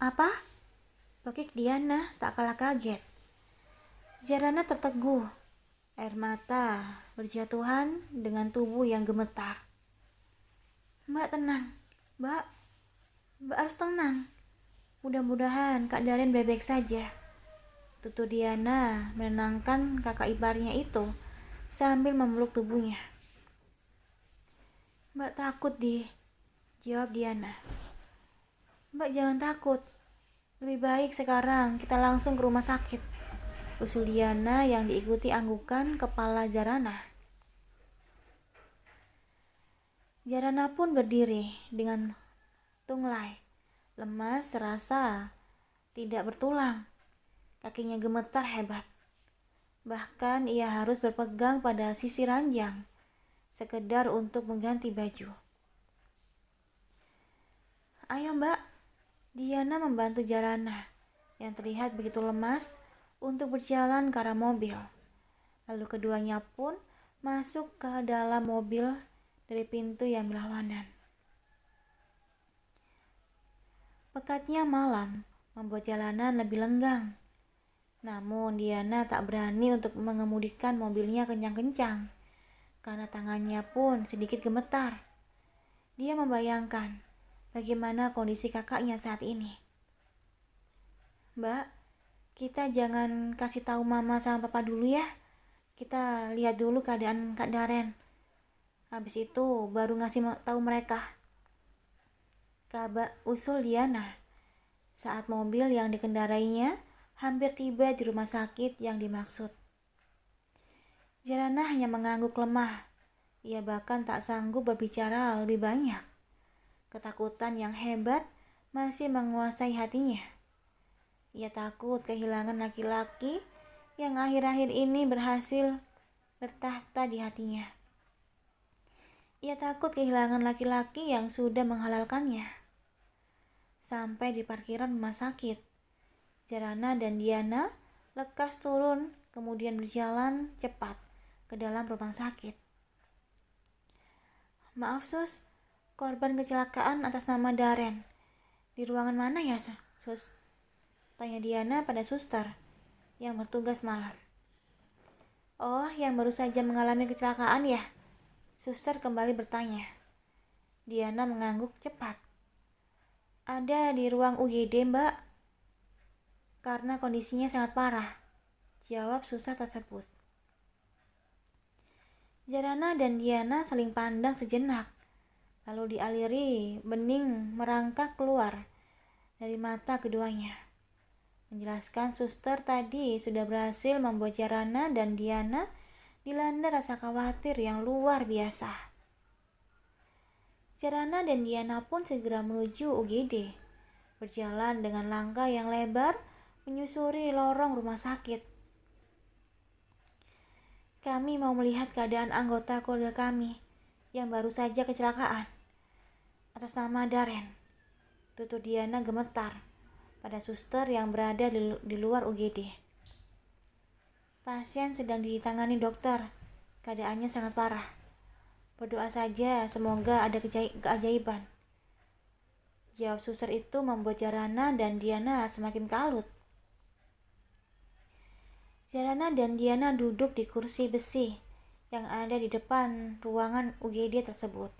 Apa? Pekik Diana tak kalah kaget. Zarana terteguh, air mata berjatuhan dengan tubuh yang gemetar. Mbak tenang, Mbak. Mbak harus tenang. Mudah-mudahan Kak Daren baik-baik saja. Tutur Diana menenangkan kakak iparnya itu sambil memeluk tubuhnya. Mbak takut, jawab Diana. Mbak jangan takut. Lebih baik sekarang kita langsung ke rumah sakit, usul Diana yang diikuti anggukan kepala Zarana. Zarana pun berdiri dengan tunglai, lemas serasa tidak bertulang. Kakinya gemetar hebat. Bahkan ia harus berpegang pada sisi ranjang, sekedar untuk mengganti baju. Ayo Mbak, Diana membantu Zarana yang terlihat begitu lemas untuk berjalan ke arah mobil. Lalu keduanya pun masuk ke dalam mobil dari pintu yang berlawanan. Pekatnya malam membuat jalanan lebih lenggang. Namun Diana tak berani untuk mengemudikan mobilnya kencang-kencang karena tangannya pun sedikit gemetar. Dia membayangkan bagaimana kondisi kakaknya saat ini. Mbak, kita jangan kasih tahu mama sama papa dulu ya. Kita lihat dulu keadaan Kak Daren. Habis itu baru ngasih tahu mereka. Kabar usul Diana saat mobil yang dikendarainya hampir tiba di rumah sakit yang dimaksud. Zarana hanya mengangguk lemah. Ia bahkan tak sanggup berbicara lebih banyak. Ketakutan yang hebat masih menguasai hatinya. Ia takut kehilangan laki-laki yang akhir-akhir ini berhasil bertahta di hatinya. Ia takut kehilangan laki-laki yang sudah menghalalkannya. Sampai di parkiran rumah sakit, Zarana dan Diana lekas turun kemudian berjalan cepat ke dalam rumah sakit. Maaf sus, korban kecelakaan atas nama Daren. Di ruangan mana ya sus? Tanya Diana pada suster yang bertugas malam. Oh, yang baru saja mengalami kecelakaan ya? Suster kembali bertanya. Diana mengangguk cepat. Ada di ruang UGD mbak. Karena kondisinya sangat parah, jawab suster tersebut. Zarana dan Diana saling pandang sejenak. Lalu dialiri bening merangkak keluar dari mata keduanya. Menjelaskan suster tadi sudah berhasil membuat Zarana dan Diana dilanda rasa khawatir yang luar biasa. Zarana dan Diana pun segera menuju UGD, berjalan dengan langkah yang lebar menyusuri lorong rumah sakit. Kami mau melihat keadaan anggota keluarga kami yang baru saja kecelakaan atas nama Daren, tutur Diana gemetar pada suster yang berada di luar UGD. Pasien sedang ditangani dokter, keadaannya sangat parah. Berdoa saja semoga ada keajaiban. Jawab suster itu membuat Zarana dan Diana semakin kalut. Zarana dan Diana duduk di kursi besi yang ada di depan ruangan UGD tersebut,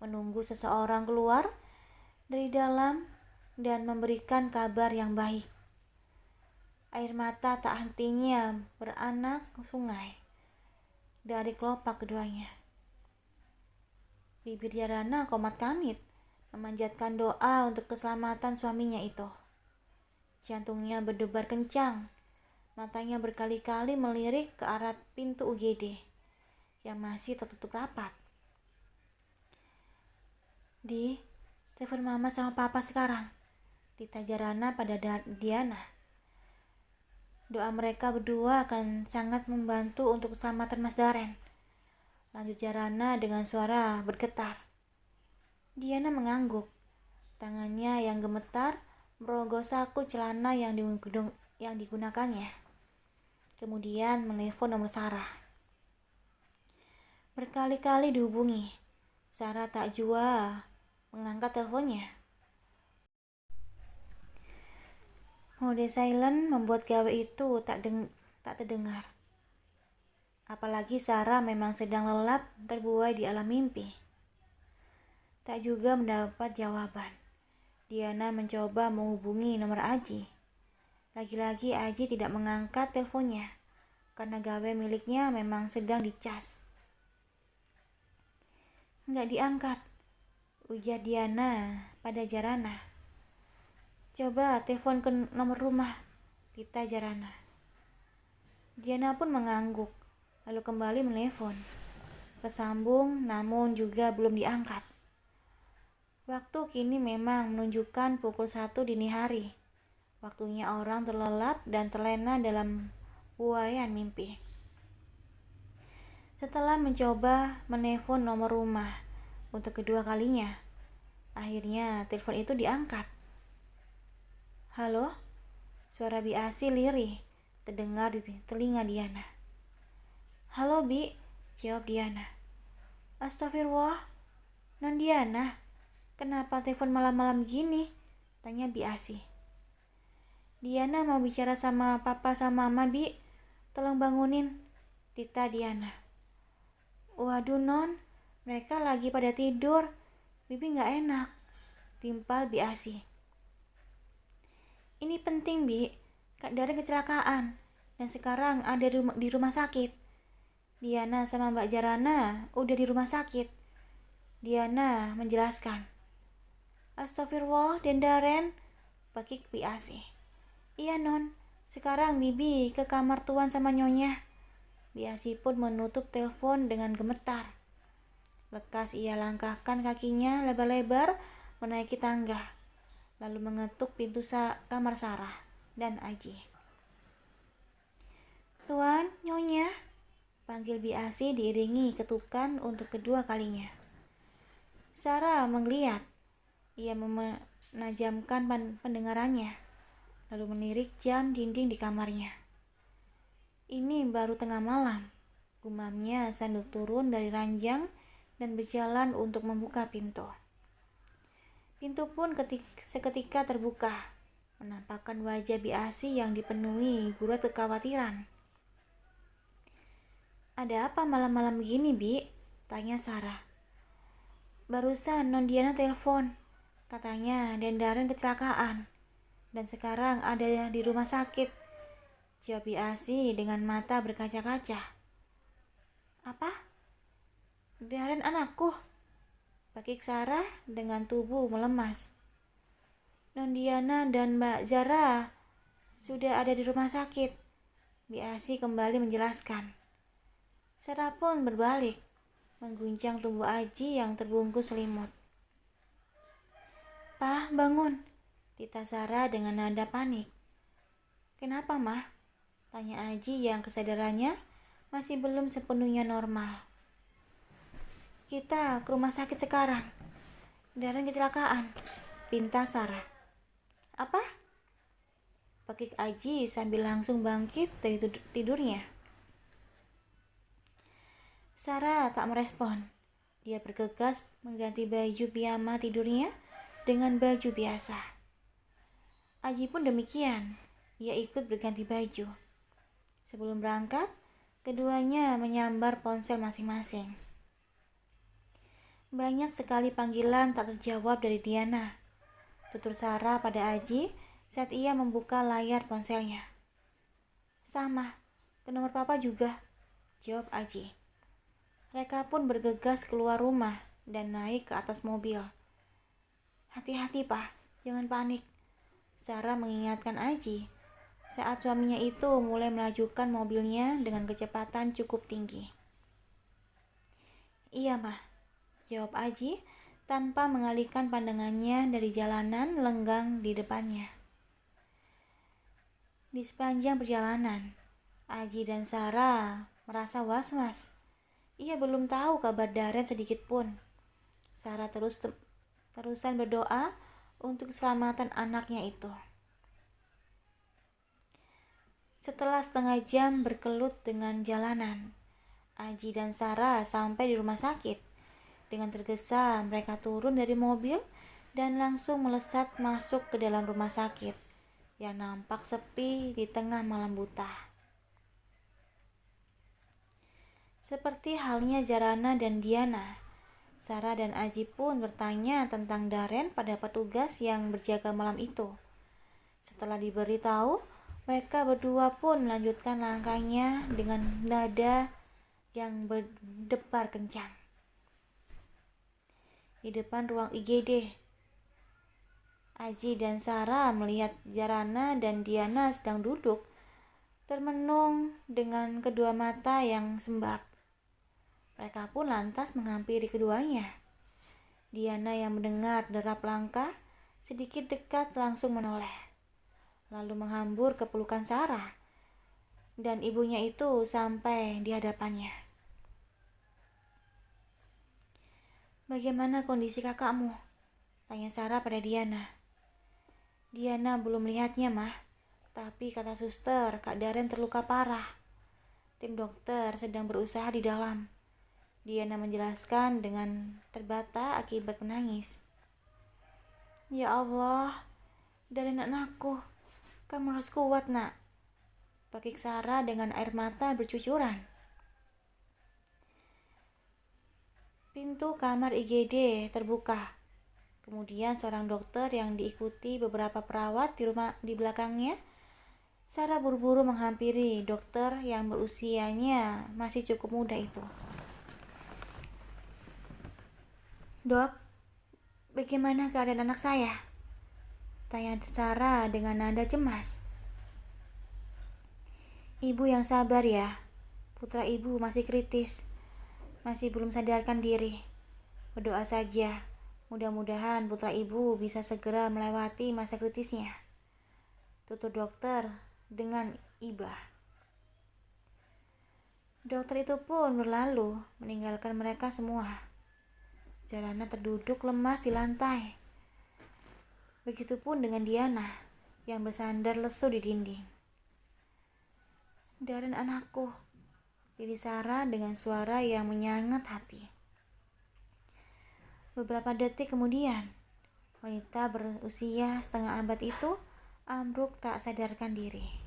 menunggu seseorang keluar dari dalam dan memberikan kabar yang baik. Air mata tak hentinya beranak sungai dari kelopak keduanya. Bibir Zarana komat kamit memanjatkan doa untuk keselamatan suaminya itu. Jantungnya berdebar kencang. Matanya berkali-kali melirik ke arah pintu UGD yang masih tertutup rapat. Telepon mama sama papa sekarang, tita Zarana pada Diana. Doa mereka berdua akan sangat membantu untuk keselamatan Mas Daren, lanjut Zarana dengan suara bergetar. Diana mengangguk. Tangannya yang gemetar merogoh saku celana yang digunakannya. Kemudian menelpon nomor Sarah. Berkali-kali dihubungi, Sarah tak jua mengangkat teleponnya. Mode silent membuat gawe itu tak terdengar. Apalagi Sarah memang sedang lelap terbuai di alam mimpi. Tak juga mendapat jawaban. Diana mencoba menghubungi nomor Aji. Lagi-lagi Aji tidak mengangkat teleponnya, karena gawe miliknya memang sedang dicas. Nggak diangkat, ujar Diana pada Jarana. Coba telepon ke nomor rumah, tita Jarana. Diana pun mengangguk, lalu kembali menelpon. Tersambung namun juga belum diangkat. Waktu kini memang menunjukkan pukul 1 dini hari. Waktunya orang terlelap dan terlena dalam buayan mimpi. Setelah mencoba menelpon nomor rumah untuk kedua kalinya, akhirnya telepon itu diangkat. Halo? Suara Bi Asi lirih terdengar di telinga Diana. Halo Bi, jawab Diana. Astagfirullah, Non Diana, kenapa telepon malam-malam gini? Tanya Bi Asi. Diana mau bicara sama papa sama mama Bi, tolong bangunin, tita Diana. Waduh Non, mereka lagi pada tidur, Bibi gak enak, timpal Bi Asi. Ini penting Bi, Kak Darin kecelakaan dan sekarang ada di rumah sakit. Diana sama Mbak Jarana udah di rumah sakit. Diana menjelaskan. Astagfirullah, Den Daren, pakik Bi Asi. Iya Non, sekarang Bibi ke kamar tuan sama Nyonya. Bi Asi pun menutup telepon dengan gemetar. Lekas ia langkahkan kakinya lebar-lebar menaiki tangga, lalu mengetuk pintu kamar Sarah dan Aji. Tuan, Nyonya, panggil Bi Asi diiringi ketukan untuk kedua kalinya. Sarah menggeliat. Ia menajamkan pendengarannya, lalu menirik jam dinding di kamarnya. Ini baru tengah malam, gumamnya sambil turun dari ranjang dan berjalan untuk membuka pintu. Pintu pun seketika terbuka, menampakkan wajah Bi Asi yang dipenuhi gurat kekhawatiran. Ada apa malam-malam begini, Bi? Tanya Sarah. Barusan Non Diana telepon, katanya Den Daren kecelakaan, dan sekarang ada di rumah sakit, jawab Bi Asi dengan mata berkaca-kaca. Apa? Daren anakku? Pakik Sarah dengan tubuh melemas. Non Diana dan Mbak Zara sudah ada di rumah sakit, Bi Asi kembali menjelaskan. Sarah pun berbalik, mengguncang tubuh Aji yang terbungkus selimut. Pah, bangun, tita Sarah dengan nada panik. Kenapa, Mah? Tanya Aji yang kesadarannya masih belum sepenuhnya normal. Kita ke rumah sakit sekarang. Daren kecelakaan, pinta Sarah. Apa? Pakik Aji sambil langsung bangkit dari tidurnya. Sarah tak merespon. Dia bergegas mengganti baju piyama tidurnya dengan baju biasa. Aji pun demikian. Ia ikut berganti baju. Sebelum berangkat, keduanya menyambar ponsel masing-masing. Banyak sekali panggilan tak terjawab dari Diana, tutur Sarah pada Aji saat ia membuka layar ponselnya. Sama, ke nomor papa juga, jawab Aji. Mereka pun bergegas keluar rumah dan naik ke atas mobil. Hati-hati, Pak, jangan panik, Sarah mengingatkan Aji saat suaminya itu mulai melajukan mobilnya dengan kecepatan cukup tinggi. Iya, Mah, jawab Aji tanpa mengalihkan pandangannya dari jalanan lenggang di depannya. Di sepanjang perjalanan, Aji dan Sarah merasa was-was. Ia belum tahu kabar Daren sedikit pun. Sarah terusan berdoa untuk keselamatan anaknya itu. Setelah setengah jam berkelut dengan jalanan, Aji dan Sarah sampai di rumah sakit. Dengan tergesa mereka turun dari mobil dan langsung melesat masuk ke dalam rumah sakit yang nampak sepi di tengah malam buta. Seperti halnya Jarana dan Diana, Sarah dan Aji pun bertanya tentang Daren pada petugas yang berjaga malam itu. Setelah diberitahu, mereka berdua pun melanjutkan langkahnya dengan nada yang berdebar kencang. Di depan ruang IGD, Aji dan Sarah melihat Jarana dan Diana sedang duduk termenung dengan kedua mata yang sembab. Mereka pun lantas menghampiri keduanya. Diana yang mendengar derap langkah sedikit dekat langsung menoleh, lalu menghambur ke pelukan Sarah dan ibunya itu sampai di hadapannya. "Bagaimana kondisi kakakmu?" tanya Sarah pada Diana. "Diana belum melihatnya, Mah. Tapi kata suster, Kak Daren terluka parah. Tim dokter sedang berusaha di dalam," Diana menjelaskan dengan terbata akibat menangis. "Ya Allah, Daren anakku, kamu harus kuat, nak," pakik Sarah dengan air mata bercucuran. Pintu kamar IGD terbuka. Kemudian seorang dokter yang diikuti beberapa perawat di belakangnya. Sarah buru-buru menghampiri dokter yang berusianya masih cukup muda itu. "Dok, bagaimana keadaan anak saya?" tanya Sarah dengan nada cemas. "Ibu yang sabar ya. Putra ibu masih kritis. Masih belum sadarkan diri. Berdoa saja. Mudah-mudahan putra ibu bisa segera melewati masa kritisnya," tutur dokter dengan iba. Dokter itu pun berlalu meninggalkan mereka semua. Jarana terduduk lemas di lantai. Begitupun dengan Diana yang bersandar lesu di dinding. "Daren anakku," diri Sarah dengan suara yang menyengat hati. Beberapa detik kemudian, wanita berusia setengah abad itu ambruk tak sadarkan diri.